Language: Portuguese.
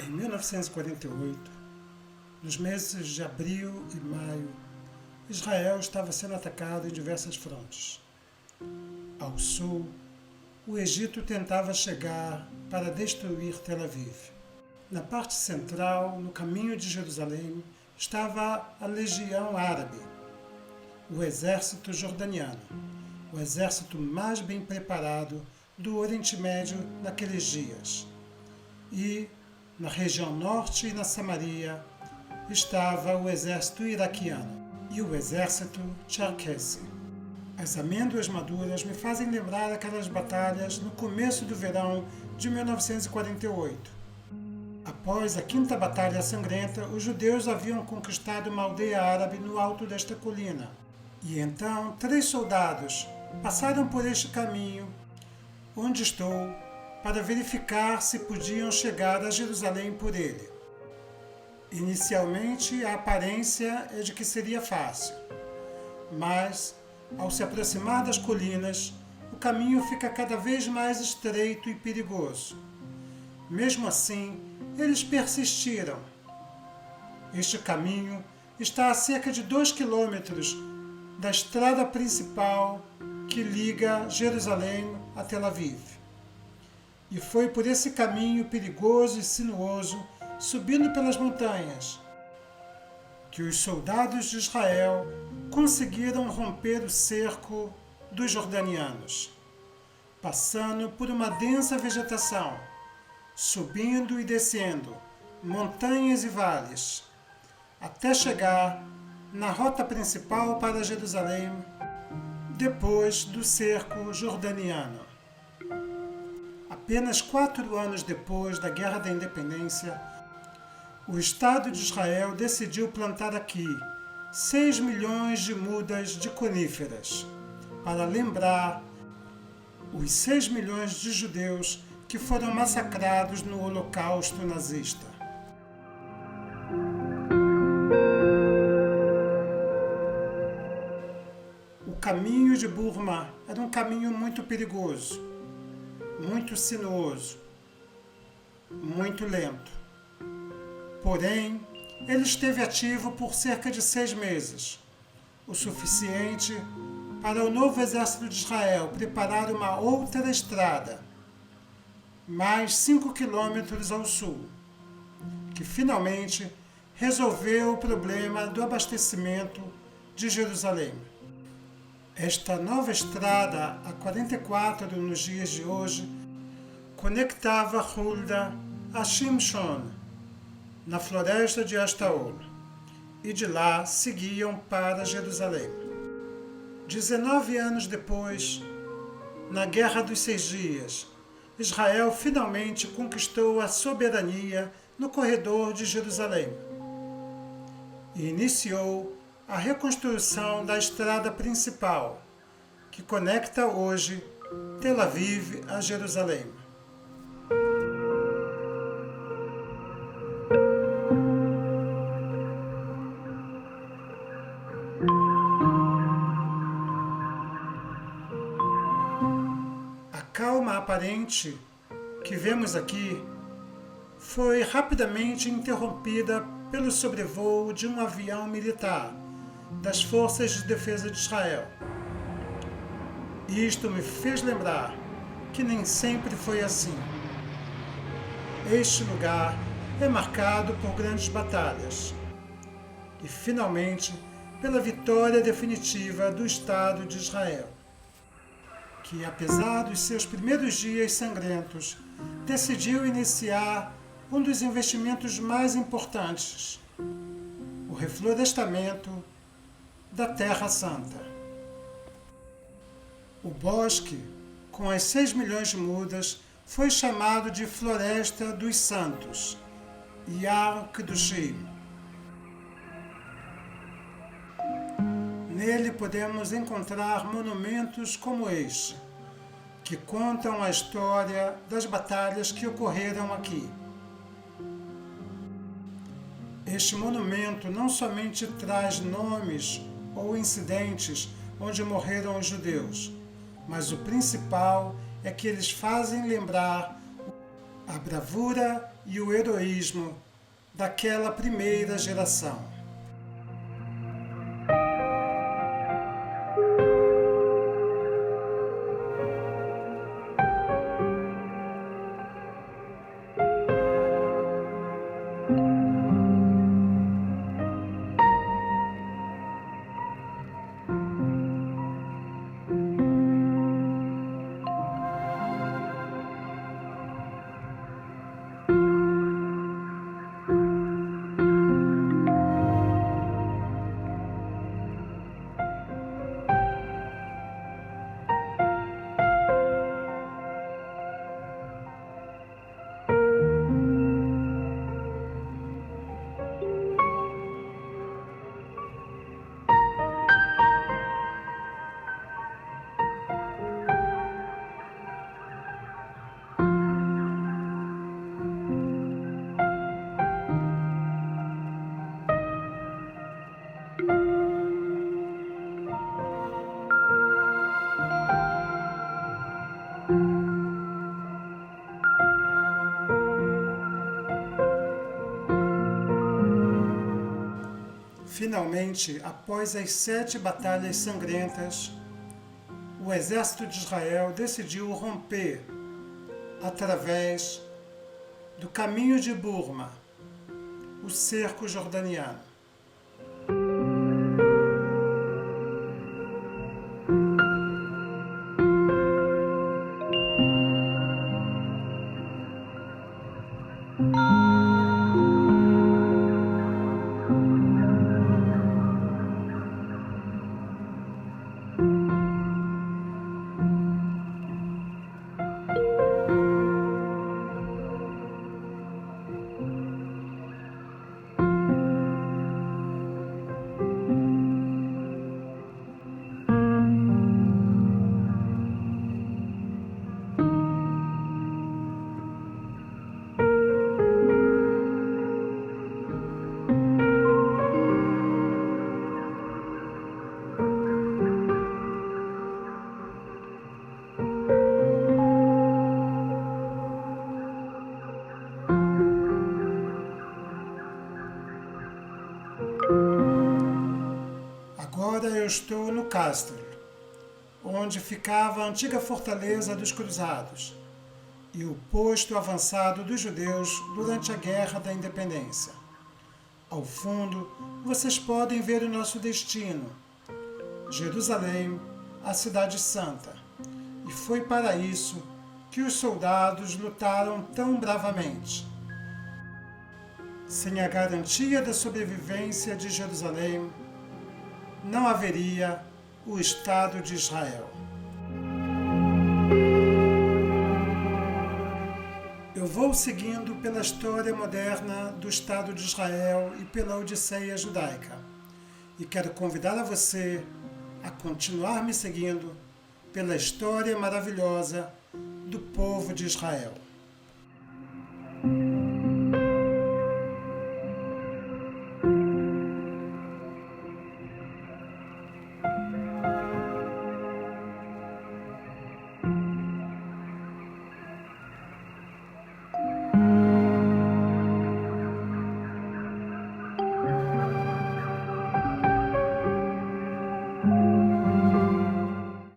Em 1948, nos meses de abril e maio, Israel estava sendo atacado em diversas frontes. Ao sul, o Egito tentava chegar para destruir Tel Aviv. Na parte central, no caminho de Jerusalém, estava a Legião Árabe, o exército jordaniano, o exército mais bem preparado do Oriente Médio naqueles dias. E, na região norte e na Samaria, estava o exército iraquiano e o exército cherkessi. As amêndoas maduras me fazem lembrar aquelas batalhas no começo do verão de 1948. Após a quinta batalha sangrenta, os judeus haviam conquistado uma aldeia árabe no alto desta colina. E então 3 soldados passaram por este caminho onde estou para verificar se podiam chegar a Jerusalém por ele. Inicialmente, a aparência é de que seria fácil, mas, ao se aproximar das colinas, o caminho fica cada vez mais estreito e perigoso. Mesmo assim, eles persistiram. Este caminho está a cerca de 2 quilômetros da estrada principal que liga Jerusalém a Tel Aviv. E foi por esse caminho perigoso e sinuoso, subindo pelas montanhas, que os soldados de Israel conseguiram romper o cerco dos jordanianos, passando por uma densa vegetação, subindo e descendo montanhas e vales, até chegar na rota principal para Jerusalém, depois do cerco jordaniano. Apenas 4 anos depois da Guerra da Independência, o Estado de Israel decidiu plantar aqui 6 milhões de mudas de coníferas, para lembrar os 6 milhões de judeus que foram massacrados no Holocausto nazista. O caminho de Burma era um caminho muito perigoso, muito sinuoso, muito lento. Porém, ele esteve ativo por cerca de 6 meses, o suficiente para o novo exército de Israel preparar uma outra estrada, mais 5 quilômetros ao sul, que finalmente resolveu o problema do abastecimento de Jerusalém. Esta nova estrada, a 44 nos dias de hoje, conectava Hulda a Shimshon, na floresta de Ashtaol, e de lá seguiam para Jerusalém. 19 anos depois, na Guerra dos 6 Dias, Israel finalmente conquistou a soberania no corredor de Jerusalém e iniciou a reconstrução da estrada principal, que conecta hoje Tel Aviv a Jerusalém. A calma aparente que vemos aqui foi rapidamente interrompida pelo sobrevoo de um avião militar das Forças de Defesa de Israel. Isto me fez lembrar que nem sempre foi assim. Este lugar é marcado por grandes batalhas e, finalmente, pela vitória definitiva do Estado de Israel, que, apesar dos seus primeiros dias sangrentos, decidiu iniciar um dos investimentos mais importantes, o reflorestamento da Terra Santa. O bosque, com as 6 milhões de mudas, foi chamado de Floresta dos Santos, Yar Kedushim. Nele podemos encontrar monumentos como este, que contam a história das batalhas que ocorreram aqui. Este monumento não somente traz nomes ou incidentes onde morreram os judeus, mas o principal é que eles fazem lembrar a bravura e o heroísmo daquela primeira geração. Finalmente, após as 7 batalhas sangrentas, o exército de Israel decidiu romper através do caminho de Burma, o cerco jordaniano. Agora eu estou no castro, onde ficava a antiga fortaleza dos cruzados e o posto avançado dos judeus durante a Guerra da Independência. Ao fundo, vocês podem ver o nosso destino, Jerusalém, a Cidade Santa. E foi para isso que os soldados lutaram tão bravamente. Sem a garantia da sobrevivência de Jerusalém, não haveria o Estado de Israel. Eu vou seguindo pela história moderna do Estado de Israel e pela Odisseia judaica. E quero convidar a você a continuar me seguindo pela história maravilhosa do povo de Israel.